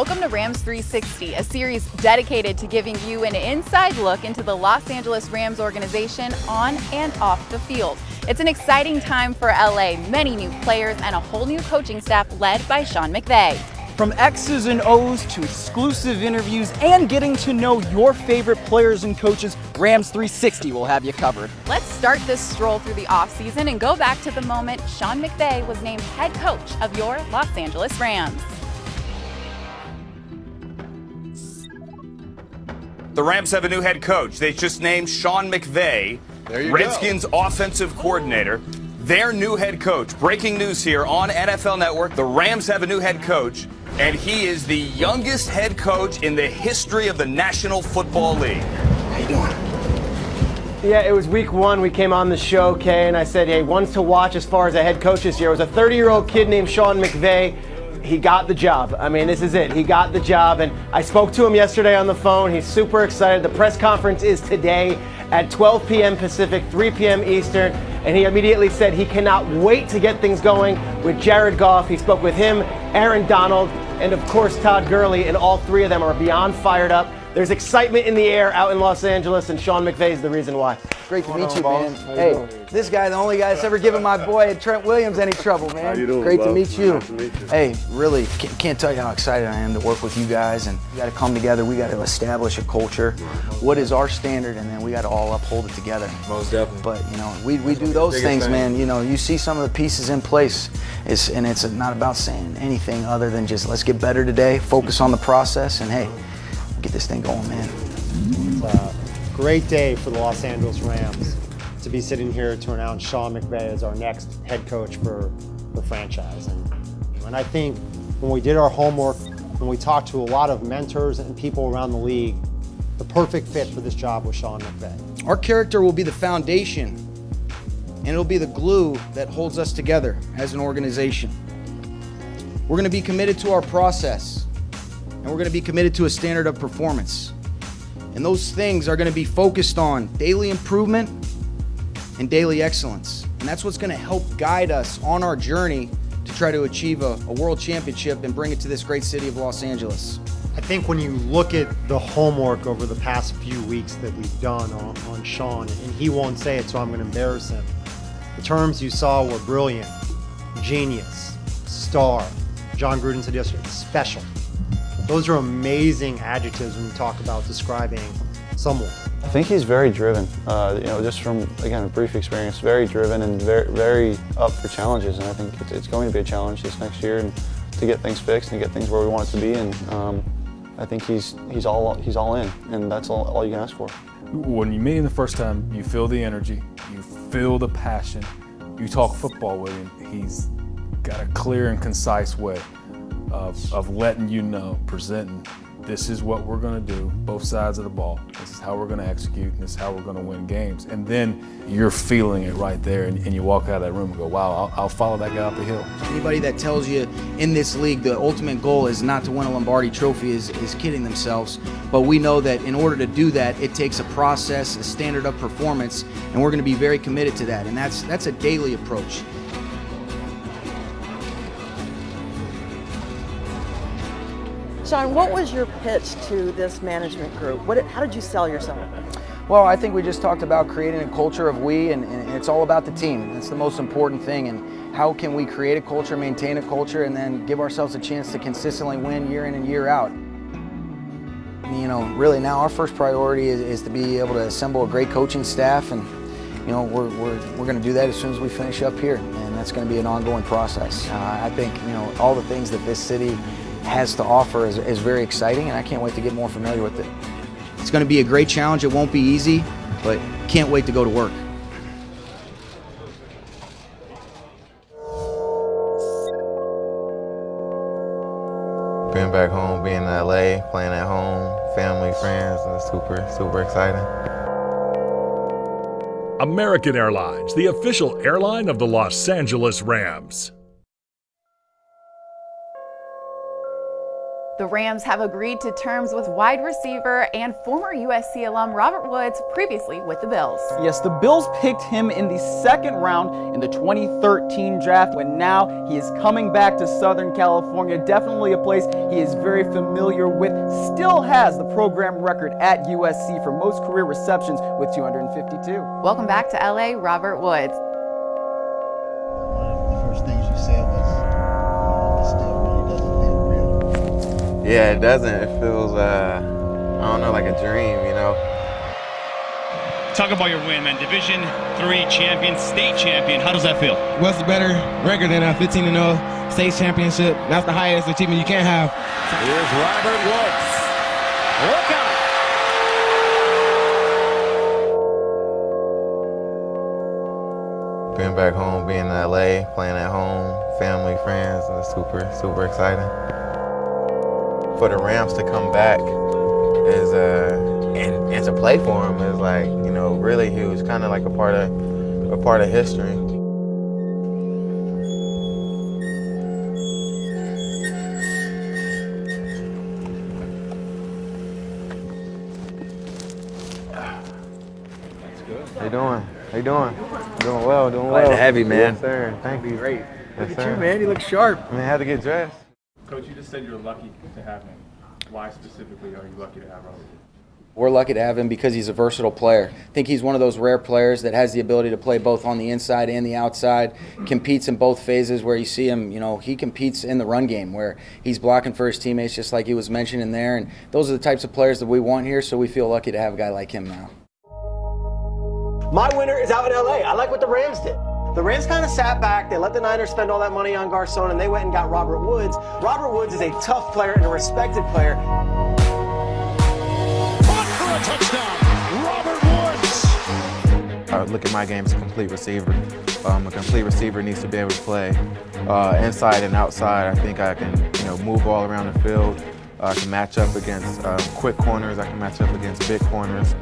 Welcome to Rams 360, a series dedicated to giving you an inside look into the Los Angeles Rams organization on and off the field. It's an exciting time for LA, many new players, and a whole new coaching staff led by Sean McVay. From X's and O's to exclusive interviews and getting to know your favorite players and coaches, Rams 360 will have you covered. Let's start this stroll through the offseason and go back to the moment Sean McVay was named head coach of your Los Angeles Rams. The Rams have a new head coach. They just named Sean McVay, Redskins offensive coordinator. Their new head coach. Breaking news here on NFL Network. The Rams have a new head coach, and he is the youngest head coach in the history of the National Football League. How you doing? Yeah, it was week one. We came on the show, Kay, and I said, hey, one's to watch as far as a head coach this year. It was a 30-year-old kid named Sean McVay. He got the job. I mean, this is it. He got the job, and I spoke to him yesterday on the phone. He's super excited. The press conference is today at 12 p.m. Pacific, 3 p.m. Eastern, and he immediately said he cannot wait to get things going with Jared Goff. He spoke with him, Aaron Donald, and of course Todd Gurley, and all three of them are beyond fired up. There's excitement in the air out in Los Angeles, and Sean McVay is the reason why. Great to meet you, man. Hey, this guy, the only guy that's ever given my boy Trent Williams any trouble, man. How you doing, Great bro? to meet you. Nice to meet you. Hey, really, can't tell you how excited I am to work with you guys, and we got to come together. We got to establish a culture. What is our standard, and then we got to all uphold it together. Most definitely. But you know, we do those things, man. You know, you see some of the pieces in place, and it's not about saying anything other than just let's get better today, focus on the process, and hey, get this thing going, man. It's a great day for the Los Angeles Rams to be sitting here to announce Sean McVay as our next head coach for the franchise. And I think when we did our homework, when we talked to a lot of mentors and people around the league, the perfect fit for this job was Sean McVay. Our character will be the foundation, and it'll be the glue that holds us together as an organization. We're going to be committed to our process, and we're going to be committed to a standard of performance. And those things are going to be focused on daily improvement and daily excellence. And that's what's going to help guide us on our journey to try to achieve a world championship and bring it to this great city of Los Angeles. I think when you look at the homework over the past few weeks that we've done on Sean, and he won't say it, so I'm going to embarrass him. The terms you saw were brilliant, genius, star. John Gruden said yesterday, special. Those are amazing adjectives when you talk about describing someone. I think he's very driven. Just from, again, a brief experience, very driven and very, very up for challenges. And I think it's going to be a challenge this next year, and to get things fixed and get things where we want it to be. And I think he's all in, and that's all you can ask for. When you meet him the first time, you feel the energy, you feel the passion. You talk football with him. He's got a clear and concise way of letting you know, presenting, this is what we're going to do, both sides of the ball. This is how we're going to execute, and this is how we're going to win games. And then you're feeling it right there, and you walk out of that room and go, wow, I'll follow that guy up the hill. Anybody that tells you in this league the ultimate goal is not to win a Lombardi trophy is kidding themselves. But we know that in order to do that, it takes a process, a standard of performance, and we're going to be very committed to that. And that's a daily approach. Sean, what was your pitch to this management group? How did you sell yourself? Well, I think we just talked about creating a culture of we, and it's all about the team. That's the most important thing. And how can we create a culture, maintain a culture, and then give ourselves a chance to consistently win year in and year out? You know, really now our first priority is to be able to assemble a great coaching staff, and you know, we're going to do that as soon as we finish up here, and that's going to be an ongoing process. I think, you know, all the things that this city has to offer is very exciting, and I can't wait to get more familiar with it. It's going to be a great challenge. It won't be easy, but can't wait to go to work. Being back home, being in LA, playing at home, family, friends, it's super exciting. American Airlines, the official airline of the Los Angeles Rams. The Rams have agreed to terms with wide receiver and former USC alum Robert Woods, previously with the Bills. Yes, the Bills picked him in the second round in the 2013 draft, when now he is coming back to Southern California. Definitely a place he is very familiar with. Still has the program record at USC for most career receptions with 252. Welcome back to LA, Robert Woods. One of the first things you said was, this still really doesn't feel real. Yeah, it doesn't. It feels, I don't know, like a dream, you know. Talk about your win, man. Division III champion, state champion. How does that feel? What's the better record than a 15-0 state championship? That's the highest achievement you can have. Here's Robert Woods. Look out! Being back home, being in LA, playing at home, family, friends, it's super exciting. For the Rams to come back is and to play for him is like, you know, really huge. Kind of like a part of history. How you doing? How you doing? Doing well, doing well. Glad to have you, man. Yes, sir. Thank you. Great. Yes, Look at sir. you, man. You look sharp. I mean, I had to get dressed. Coach, you just said you're lucky to have him. Why specifically are you lucky to have Robert? We're lucky to have him because he's a versatile player. I think he's one of those rare players that has the ability to play both on the inside and the outside, competes in both phases where you see him, you know, he competes in the run game where he's blocking for his teammates just like he was mentioned in there. And those are the types of players that we want here, so we feel lucky to have a guy like him now. My winner is out in LA. I like what the Rams did. The Rams kind of sat back. They let the Niners spend all that money on Garcon, and they went and got Robert Woods. Robert Woods is a tough player and a respected player. Caught for a touchdown, Robert Woods. I look at my game as a complete receiver. A complete receiver needs to be able to play inside and outside. I think I can, you know, move all around the field. I can match up against quick corners. I can match up against big corners.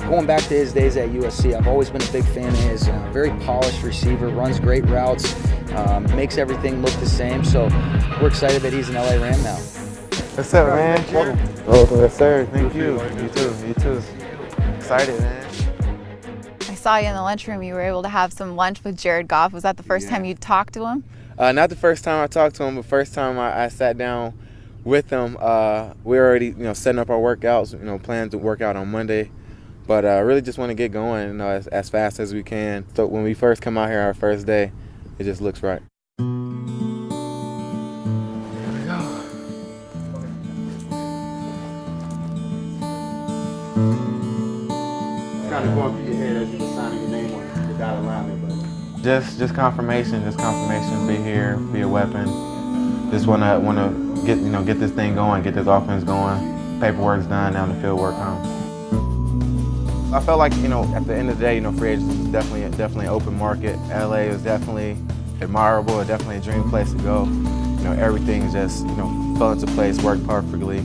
Going back to his days at USC, I've always been a big fan of his. Very polished receiver, runs great routes, makes everything look the same. So we're excited that he's an LA Ram now. What's up, man? Oh, yes, sir. Thank you. You too. You too. Excited, man. I saw you in the lunchroom. You were able to have some lunch with Jared Goff. Was that the first time you talked to him? Not the first time I talked to him, but first time I sat down with him. We were already, you know, setting up our workouts. You know, planning to work out on Monday. But I really just want to get going, you know, as fast as we can. So when we first come out here, our first day, it just looks right. Here we go. Kind of going through your head as you were signing your name on the dotted line there, but Just confirmation. Be here, be a weapon. Just wanna get this thing going, get this offense going. Paperwork's done, now the field work comes. I felt like, you know, at the end of the day, you know, free agency was definitely an open market. LA is definitely admirable, definitely a dream place to go. You know, everything just, you know, fell into place, worked perfectly.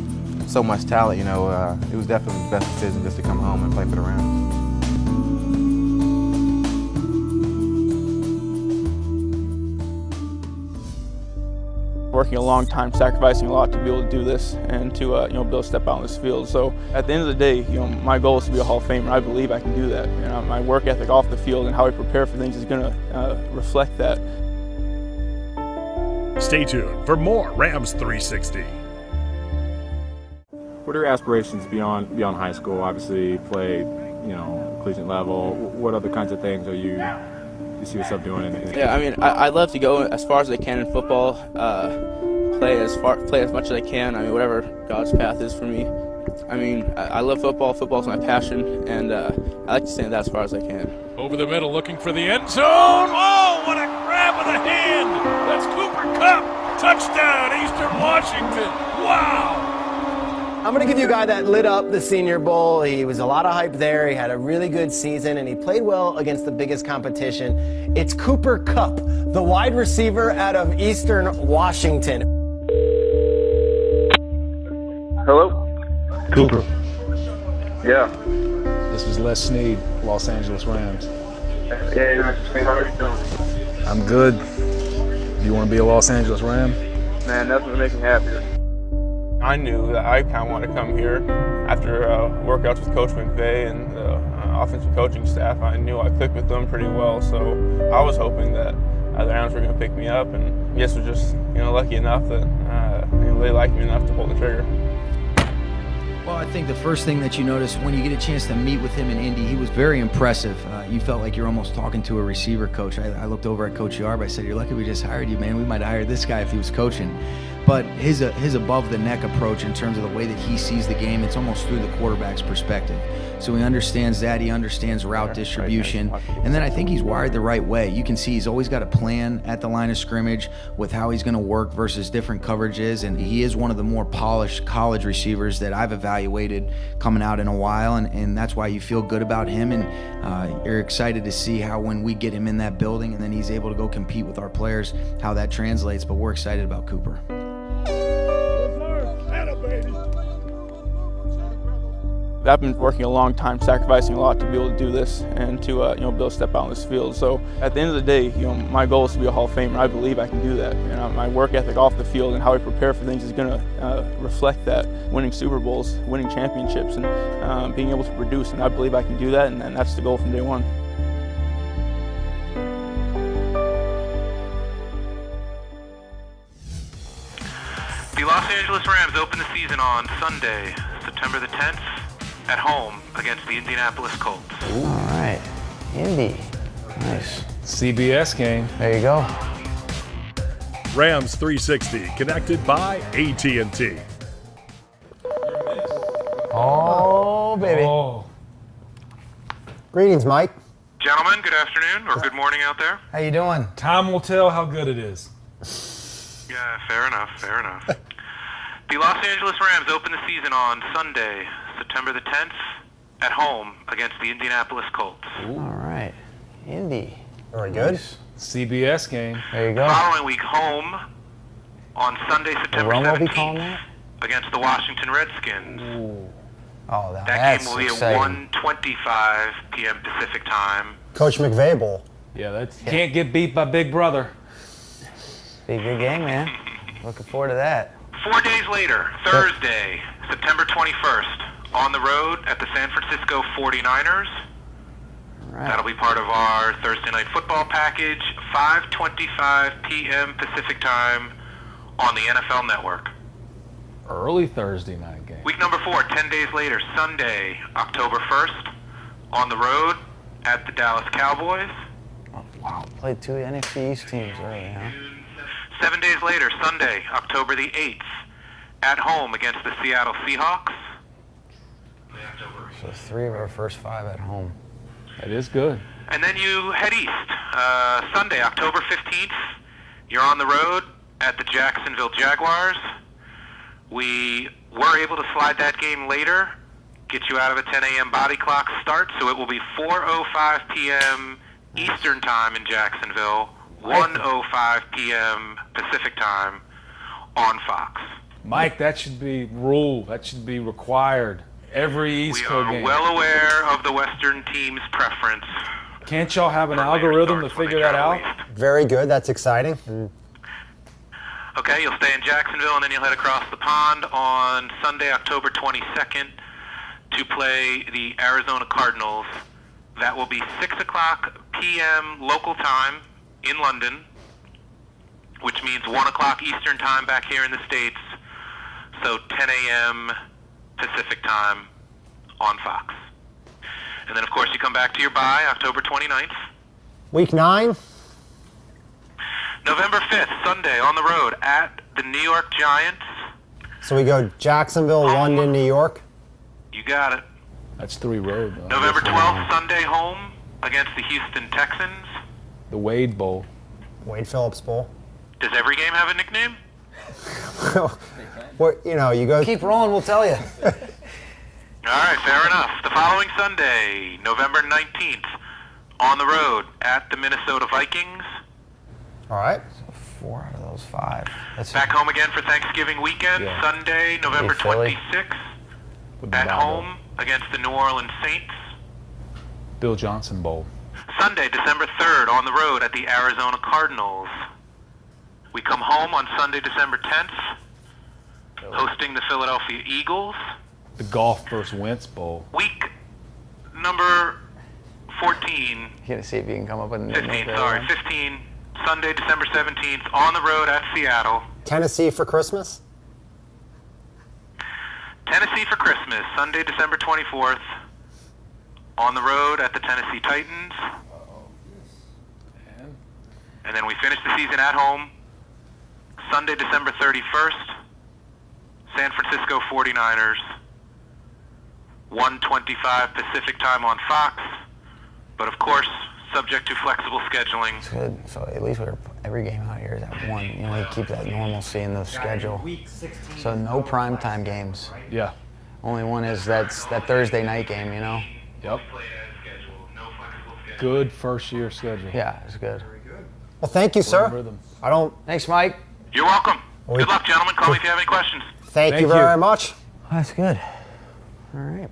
So much talent, you know, it was definitely the best decision just to come home and play for the Rams. Working a long time, sacrificing a lot to be able to do this and to you know, be able to step out on this field. So at the end of the day, you know, my goal is to be a Hall of Famer. I believe I can do that. You know, my work ethic off the field and how I prepare for things is going to reflect that. Stay tuned for more Rams 360. What are your aspirations beyond high school? Obviously, play, you know, collegiate level. What other kinds of things are you see yourself doing? Yeah, I mean, I'd love to go as far as I can in football. Play as much as I can. I mean, whatever God's path is for me. I mean, I love football. Football's my passion, and I like to stay in that as far as I can. Over the middle, looking for the end zone. Oh, what a grab of the hand! That's Cooper Kupp. Touchdown, Eastern Washington. Wow! I'm going to give you a guy that lit up the Senior Bowl. He was a lot of hype there. He had a really good season, and he played well against the biggest competition. It's Cooper Kupp, the wide receiver out of Eastern Washington. Hello? Cooper. Yeah. This is Les Snead, Los Angeles Rams. Hey, how are you doing? I'm good. You want to be a Los Angeles Ram? Man, nothing would make me happier. I knew that I kind of wanted to come here after workouts with Coach McVay and the offensive coaching staff. I knew I clicked with them pretty well, so I was hoping that the Rams were going to pick me up, and I guess was just lucky enough that they liked me enough to pull the trigger. Well, I think the first thing that you notice when you get a chance to meet with him in Indy, he was very impressive. You felt like you're almost talking to a receiver coach. I looked over at Coach Yarb. I said, "You're lucky we just hired you, man. We might have hired this guy if he was coaching." But his above-the-neck approach in terms of the way that he sees the game, it's almost through the quarterback's perspective. So he understands that. He understands route distribution. And then I think he's wired the right way. You can see he's always got a plan at the line of scrimmage with how he's going to work versus different coverages. And he is one of the more polished college receivers that I've evaluated coming out in a while. And that's why you feel good about him. And you're excited to see how when we get him in that building and then he's able to go compete with our players, how that translates. But we're excited about Cooper. I've been working a long time, sacrificing a lot to be able to do this and to be able to step out on this field. So at the end of the day, my goal is to be a Hall of Famer. I believe I can do that. My work ethic off the field and how I prepare for things is going to reflect that. Winning Super Bowls, winning championships, and being able to produce. And I believe I can do that, and that's the goal from day one. The Los Angeles Rams open the season on Sunday, September the 10th, at home against the Indianapolis Colts. All right, Indy, nice. CBS game. There you go. Rams 360, connected by AT&T. Oh, baby. Oh. Greetings, Mike. Gentlemen, good afternoon or good morning out there. How you doing? Time will tell how good it is. Yeah, fair enough, fair enough. The Los Angeles Rams open the season on Sunday, September the 10th, at home against the Indianapolis Colts. All right, Indy. Very good. CBS game. There you go. Following week, home on Sunday, September 17th, against the Washington Redskins. Ooh. Oh, that game will be at 1:25 p.m. Pacific time. Coach McVay Bowl. Yeah, that's can't get beat by Big Brother. Be a good game, man. Looking forward to that. 4 days later, Thursday, September 21st, on the road at the San Francisco 49ers. Right. That'll be part of our Thursday night football package, 5:25 p.m. Pacific time on the NFL Network. Early Thursday night game. Week number 4, 10 days later, Sunday, October 1st, on the road at the Dallas Cowboys. Oh, wow, played 2 NFC East teams early, huh? 7 days later, Sunday, October the 8th, at home against the Seattle Seahawks. So 3 of our first 5 at home. That is good. And then you head east. Sunday, October 15th, you're on the road at the Jacksonville Jaguars. We were able to slide that game later, get you out of a 10 a.m. body clock start, so it will be 4:05 p.m. Eastern time in Jacksonville, 1:05 p.m. Pacific time on Fox. Mike, that should be rule. That should be required. Every East Coast game. We are well aware of the Western team's preference. Can't y'all have an algorithm to figure that out? Very good. That's exciting. Okay, you'll stay in Jacksonville, and then you'll head across the pond on Sunday, October 22nd, to play the Arizona Cardinals. That will be 6 o'clock p.m. local time in London, which means 1 o'clock Eastern time back here in the States, so 10 a.m. Pacific time on Fox. And then, of course, you come back to your bye, October 29th. Week 9? November 5th, Sunday, on the road at the New York Giants. So we go Jacksonville, London, New York? You got it. That's 3 road, though. November 12th, Sunday, home against the Houston Texans. The Wade Bowl. Wade Phillips Bowl. Does every game have a nickname? Well, you go... Keep rolling, we'll tell you. All right, fair enough. The following Sunday, November 19th, on the road at the Minnesota Vikings. All right. So 4 out of those 5. That's back home again for Thanksgiving weekend, Sunday, November 26th, at home against the New Orleans Saints. Bill Johnson Bowl. Sunday, December 3rd, on the road at the Arizona Cardinals. We come home on Sunday, December 10th, hosting the Philadelphia Eagles. The Golf vs. Wentz Bowl. Week number 14. You gotta see if you can come up with a 15, sorry. 15, Sunday, December 17th, on the road at Seattle. Tennessee for Christmas? Tennessee for Christmas, Sunday, December 24th, on the road at the Tennessee Titans. And then we finish the season at home, Sunday, December 31st, San Francisco 49ers, 1:25 Pacific time on Fox, but of course, subject to flexible scheduling. It's good. So at least every game out here is at 1. You know, you keep that normalcy in the schedule. So no primetime games. Yeah. Only one is that Thursday night game, you know? Yep. Good first-year schedule. Yeah, it's good. Well, thank you, sir. Thanks, Mike. You're welcome. Good luck, gentlemen. Call me if you have any questions. Thank you very much. That's good. All right.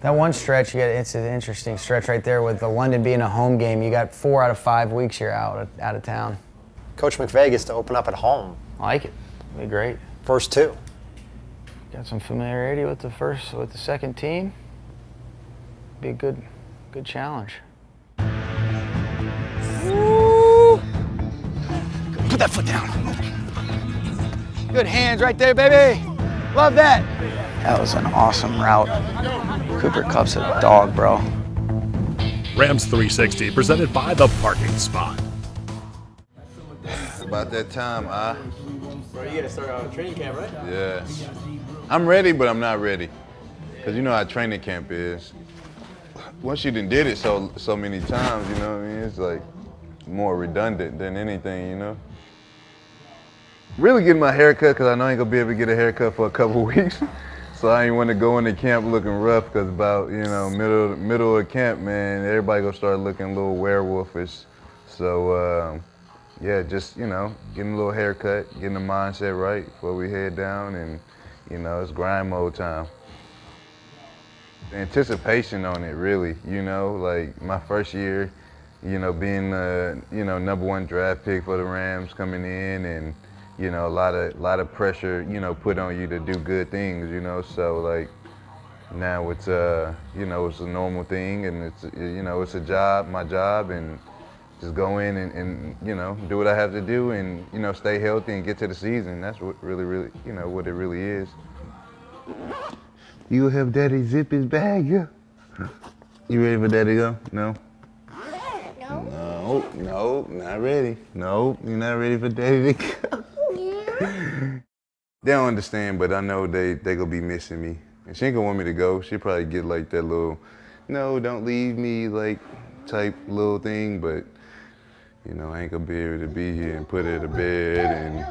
That one stretch, it's an interesting stretch right there with the London being a home game. You got 4 out of 5 weeks you're out of town. Coach McVay gets to open up at home. I like it. It'll be great. First 2. Got some familiarity with the second team. Be a good challenge. Woo! Put that foot down. Good hands right there, baby. Love that. That was an awesome route. Cooper Kupp's a dog, bro. Rams 360 presented by The Parking Spot. It's about that time, Bro, you gotta start training camp, right? Yeah. I'm ready, but I'm not ready. Because you know how training camp is. Once you done did it so many times, you know what I mean? It's like more redundant than anything, you know? Really getting my hair cut because I know I ain't gonna be able to get a haircut for a couple weeks. So I ain't want to go into camp looking rough because about, you know, middle of camp, man, everybody gonna start looking a little werewolfish. So, yeah, just, you know, getting a little haircut, getting the mindset right before we head down, and, you know, it's grind mode time. The anticipation on it, really, you know, like my first year, you know, being the, you know, #1 draft pick for the Rams coming in, and, you know, a lot of pressure, you know, put on you to do good things, you know. So like now it's you know, it's a normal thing, and it's, you know, it's a job, my job, and just go in and you know, do what I have to do, and, you know, stay healthy and get to the season. That's what really, you know, what it really is. You have Daddy zip his bag, yeah? You ready for Daddy to go? No? No, not ready. No, you're not ready for Daddy to go. They don't understand, but I know they gonna be missing me. And she ain't gonna want me to go. She'll probably get like that little, no, don't leave me, like, type little thing, but, you know, I ain't gonna be able to be here and put her to bed and,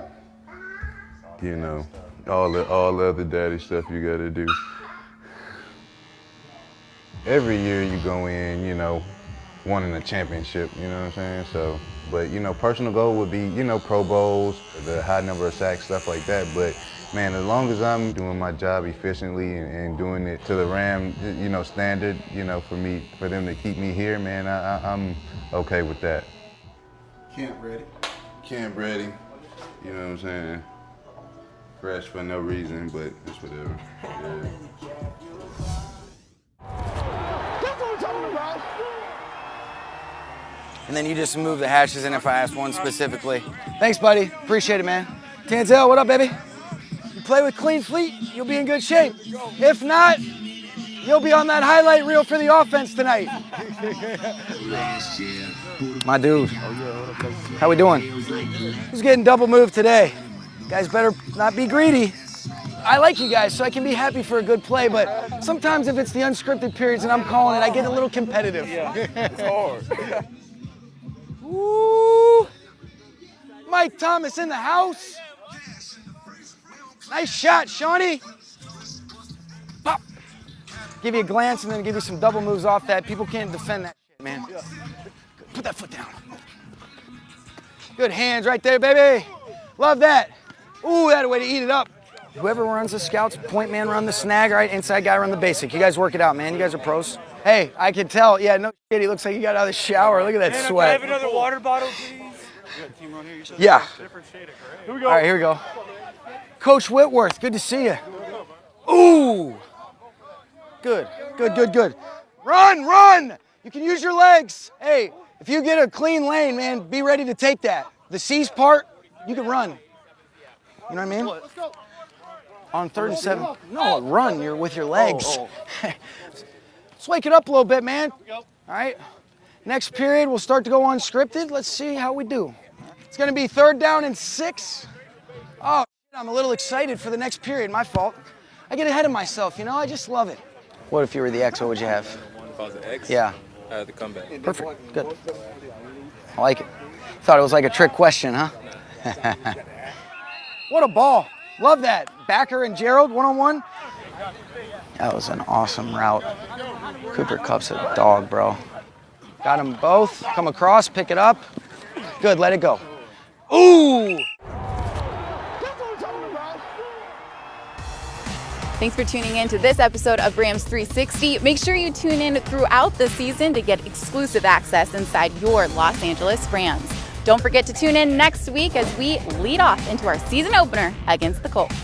you know, all the other daddy stuff you gotta do. Every year you go in, you know, wanting a championship, you know what I'm saying? So, but, you know, personal goal would be, you know, Pro Bowls, the high number of sacks, stuff like that. But, man, as long as I'm doing my job efficiently and doing it to the Ram, you know, standard, you know, for them to keep me here, man, I'm okay with that. Camp ready, you know what I'm saying? Fresh for no reason, but it's whatever, yeah. And then you just move the hashes in if I ask one specifically. Thanks, buddy. Appreciate it, man. Tanzel, what up, baby? You play with clean fleet, you'll be in good shape. If not, you'll be on that highlight reel for the offense tonight. My dude. How we doing? Who's getting double moved today? Guys better not be greedy. I like you guys, so I can be happy for a good play, but sometimes if it's the unscripted periods and I'm calling it, I get a little competitive. Yeah, it's hard. Woo! Mike Thomas in the house. Nice shot, Shawnee. Pop. Give you a glance and then give you some double moves off that. People can't defend that shit, man. Put that foot down. Good hands right there, baby. Love that. Ooh, that way to eat it up. Whoever runs the scouts, point man run the snag, right? Inside guy run the basic. You guys work it out, man. You guys are pros. Hey, I can tell. Yeah, no shit. He looks like he got out of the shower. Look at that sweat. Can I have another water bottle, please? You got a team run here, you said? Yeah. Different shade of gray. Here we go. All right, here we go. Coach Whitworth, good to see you. Ooh. Good. Run! You can use your legs. Hey, if you get a clean lane, man, be ready to take that. The C's part, you can run. You know what I mean? On 3rd and 7. No, run. You're with your legs. Let's wake it up a little bit, man. All right. Next period, we'll start to go unscripted. Let's see how we do. It's going to be 3rd down and 6. Oh, I'm a little excited for the next period. My fault. I get ahead of myself, you know? I just love it. What if you were the X? What would you have? If I was the X? Yeah. The comeback. Perfect. Good. I like it. Thought it was like a trick question, huh? What a ball. Love that. Backer and Gerald, one-on-one. That was an awesome route. Cooper Kupp's a dog, bro. Got them both. Come across, pick it up. Good, let it go. Ooh! Thanks for tuning in to this episode of Rams 360. Make sure you tune in throughout the season to get exclusive access inside your Los Angeles Rams. Don't forget to tune in next week as we lead off into our season opener against the Colts.